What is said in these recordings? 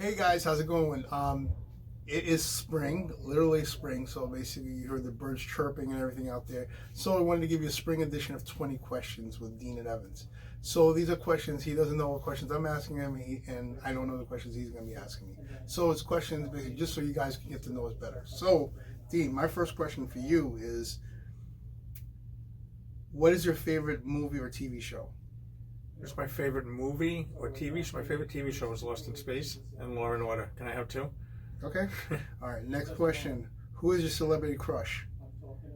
Hey guys, how's it going? It is spring, literally spring. So basically, you heard the birds chirping and everything out there. So I wanted to give you a spring edition of 20 questions with Dean and Evans. So these are questions. He doesn't know what questions I'm asking him, and I don't know the questions he's going to be asking me. So it's questions basically just so you guys can get to know us better. So, Dean, my first question for you is, what is your favorite movie or TV show? What's my favorite movie or TV show? My favorite TV show is Lost in Space and Law and Order. Can I have two? Okay. All right. Next question. Who is your celebrity crush?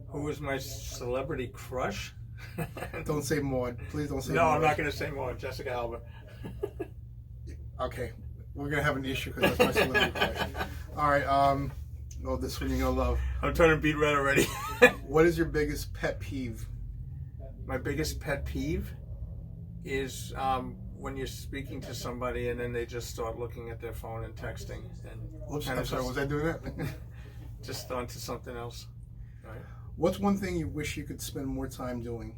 Who is my celebrity crush? Don't say Maud. Please don't say No, Maud. I'm not going to say Maud. Jessica Alba. Okay. We're going to have an issue because that's my celebrity crush. All right. Oh, this one you're going to love. I'm turning beet red already. What is your biggest pet peeve? My biggest pet peeve is when you're speaking to somebody and then they just start looking at their phone and texting and Oops, kind I'm of sorry. Was I doing that? just onto something else. Right. What's one thing you wish you could spend more time doing?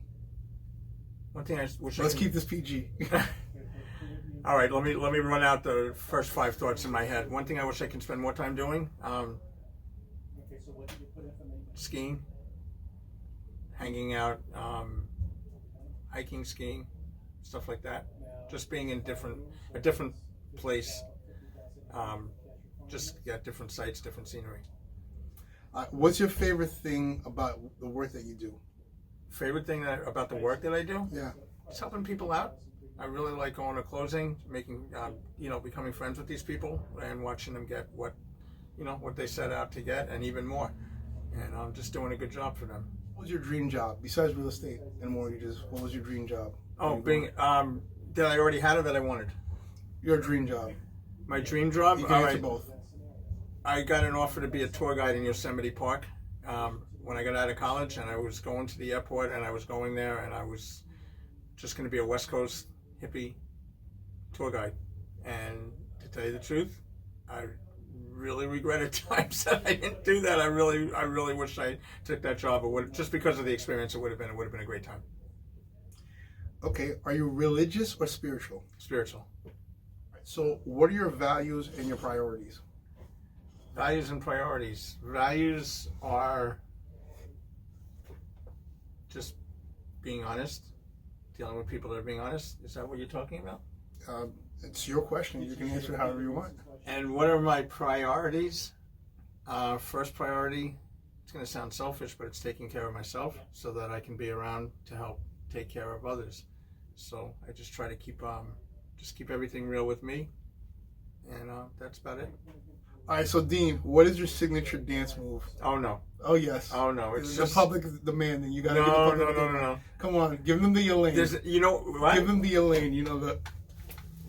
One thing I wish. Let's keep this PG. All right, let me run out the first 5 thoughts in my head. One thing I wish I could spend more time doing: skiing, hanging out, hiking, skiing, stuff like that. Just being in a different place. Just different sights, different scenery. What's your favorite thing about the work that you do? Favorite thing about the work that I do? Yeah. It's helping people out. I really like going to closing, making, becoming friends with these people and watching them get what they set out to get and even more. And I'm just doing a good job for them. What was your dream job besides real estate and mortgages? What was your dream job? Oh, that I already had or that I wanted? Your dream job. My dream job? You can answer both. I got an offer to be a tour guide in Yosemite Park when I got out of college, and I was going to the airport, and I was going there, and I was just going to be a West Coast hippie tour guide. And to tell you the truth, I really regret at times that I didn't do that. I really wish I took that job. Just because of the experience, it would have been a great time. Okay, are you religious or spiritual? Spiritual. So, what are your values and your priorities? Values and priorities. Values are just being honest, dealing with people that are being honest. Is that what you're talking about? It's your question. You can answer however you want. And what are my priorities? First priority, it's going to sound selfish, but it's taking care of myself so that I can be around to help take care of others. So I just try to keep everything real with me, and that's about it. All right, so Dean, what is your signature dance move? Oh no. Oh yes. Oh no. It's the just public demand, and you gotta get the public demand. No. Come on, give them the Elaine. You know what? Give them the Elaine. You know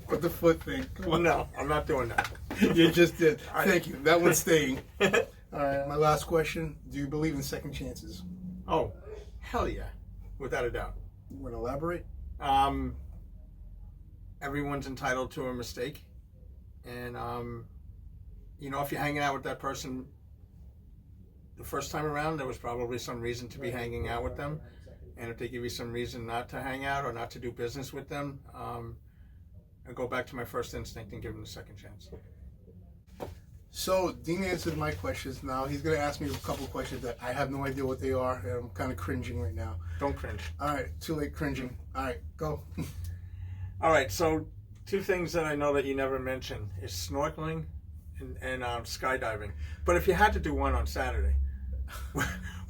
with the foot thing. Come on. No, I'm not doing that. You just did. Thank you. That one's staying. All right, my last question: do you believe in second chances? Oh, hell yeah, without a doubt. You want to elaborate? Everyone's entitled to a mistake, and if you're hanging out with that person the first time around, there was probably some reason to be hanging out with them, and if they give you some reason not to hang out or not to do business with them, I go back to my first instinct and give them a second chance. So Dean answered my questions. Now he's going to ask me a couple questions that I have no idea what they are, and I'm kind of cringing right now. Don't cringe. All right, too late cringing. All right, go. All right, so 2 things that I know that you never mentioned is snorkeling and skydiving. But if you had to do one on Saturday,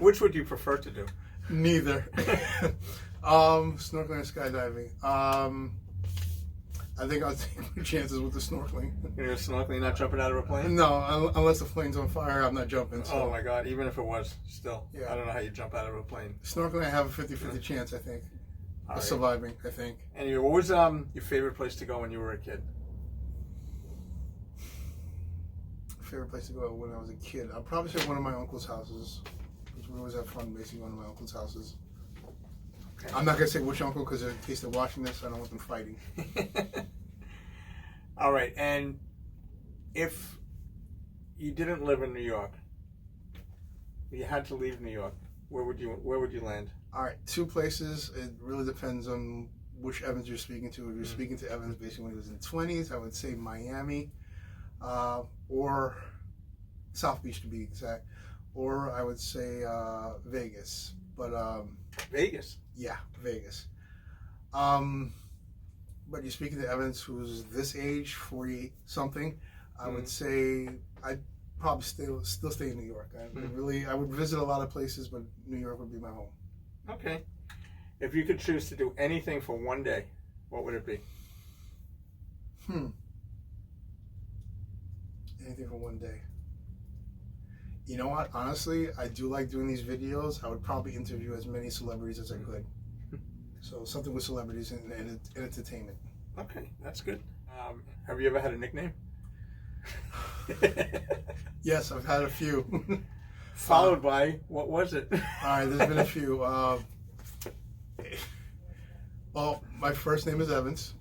which would you prefer to do? Neither. Snorkeling and skydiving. I think I'll take my chances with the snorkeling. You're snorkeling, not jumping out of a plane? No, unless the plane's on fire, I'm not jumping. So. Oh my God, even if it was, still. Yeah. I don't know how you jump out of a plane. Snorkeling, I have a 50-50 chance, I think, of surviving, I think. And what was your favorite place to go when you were a kid? Favorite place to go when I was a kid? I'd probably say one of my uncle's houses. Because we always have fun basically going to my uncle's houses. Okay. I'm not going to say which uncle because in case they're watching this, I don't want them fighting. All right, and if you didn't live in New York, you had to leave New York, where would you land? All right, 2 places. It really depends on which Evans you're speaking to. If you're speaking to Evans basically when he was in his 20s, I would say Miami. or South Beach to be exact, or I would say Vegas. But Vegas. Yeah, Vegas. But you're speaking to Evans, who's this age, 40 something. I would say I'd probably still stay in New York. I would visit a lot of places, but New York would be my home. Okay. If you could choose to do anything for one day, what would it be? Anything for one day. You know what? Honestly, I do like doing these videos. I would probably interview as many celebrities as I could. So something with celebrities and entertainment. Okay, that's good. Have you ever had a nickname? Yes, I've had a few. Followed by, what was it? All right, there's been a few. Well, my first name is Evans.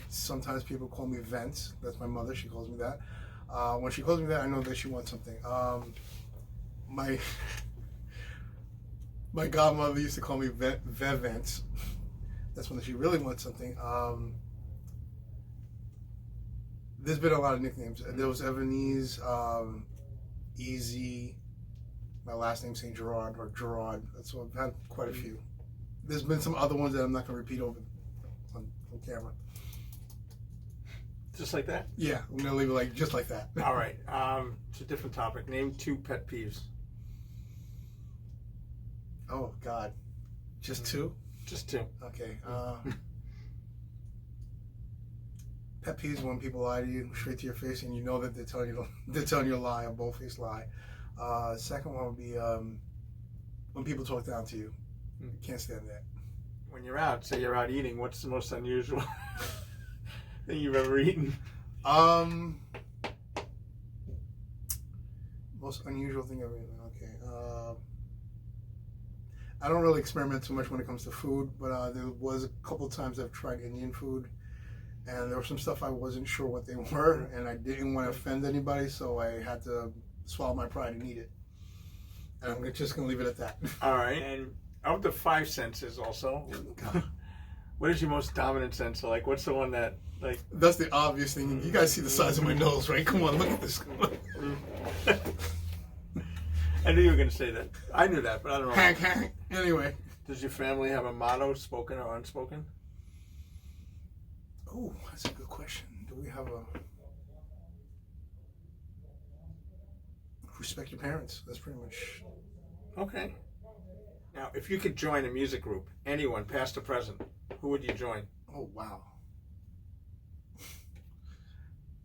Sometimes people call me Evantz. That's my mother. She calls me that. When she calls me that, I know that she wants something. My godmother used to call me Evantz. That's when she really wants something. There's been a lot of nicknames. There was Ebenezer, Easy. My last name Saint-Gerard or Gerard. So I've had quite a few. There's been some other ones that I'm not going to repeat over on camera. Just like that? Yeah, I'm going to leave it just like that. All right. It's a different topic. Name 2 pet peeves. Oh, God. Just 2? Just 2. Okay. Pet peeves when people lie to you straight to your face and you know that they're telling you a lie, a bold-faced lie. Second one would be when people talk down to you. Can't stand that. When you're out, say you're out eating, what's the most unusual thing you've ever eaten? Most unusual thing I've eaten. Okay. I don't really experiment too much when it comes to food, but there was a couple times I've tried Indian food, and there was some stuff I wasn't sure what they were, and I didn't want to offend anybody, so I had to swallow my pride and eat it. And I'm just going to leave it at that. All right. And of the 5 senses also, what is your most dominant sense? So, like, what's the one that, like... That's the obvious thing. You guys see the size of my nose, right? Come on, look at this. I knew you were going to say that. I knew that, but I don't know. Hank. Anyway. Does your family have a motto, spoken or unspoken? Oh, that's a good question. Do we have a... Respect your parents. That's pretty much... Okay. Now, if you could join a music group, anyone, past or present, who would you join? Oh, wow.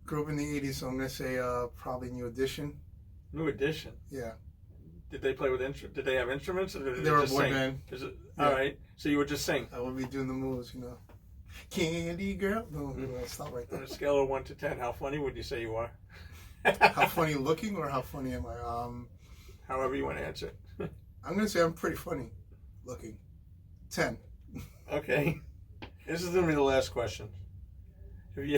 Grew up in the 80s, so I'm going to say probably New Edition. New Edition? Yeah. Did they play with instruments? Did they have instruments? Or did they were just a boy sing? band. Is it, Yeah. All right. So you would just sing? I would be doing the moves, you know. Candy girl. No, stop right On there. a scale of 1 to 10, how funny would you say you are? How funny looking or how funny am I? However you want to answer. I'm going to say I'm pretty funny looking. 10. Okay. This is going to be the last question. If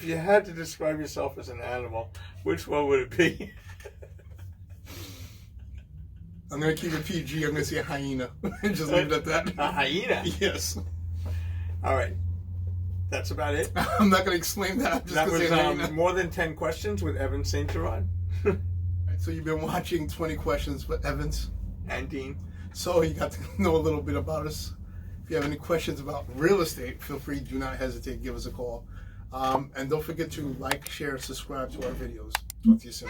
you had to describe yourself as an animal, which one would it be? I'm going to keep it PG. I'm going to say a hyena. Just leave it at that. A hyena? Yes. All right. That's about it. I'm not going to explain that. I'm just That going to was say hyena. more than 10 questions with Evan Saint-Gerard. So you've been watching 20 questions with Evans. And Dean. So you got to know a little bit about us. If you have any questions about real estate, feel free. Do not hesitate. Give us a call. And don't forget to like, share, subscribe to our videos. Talk to you soon.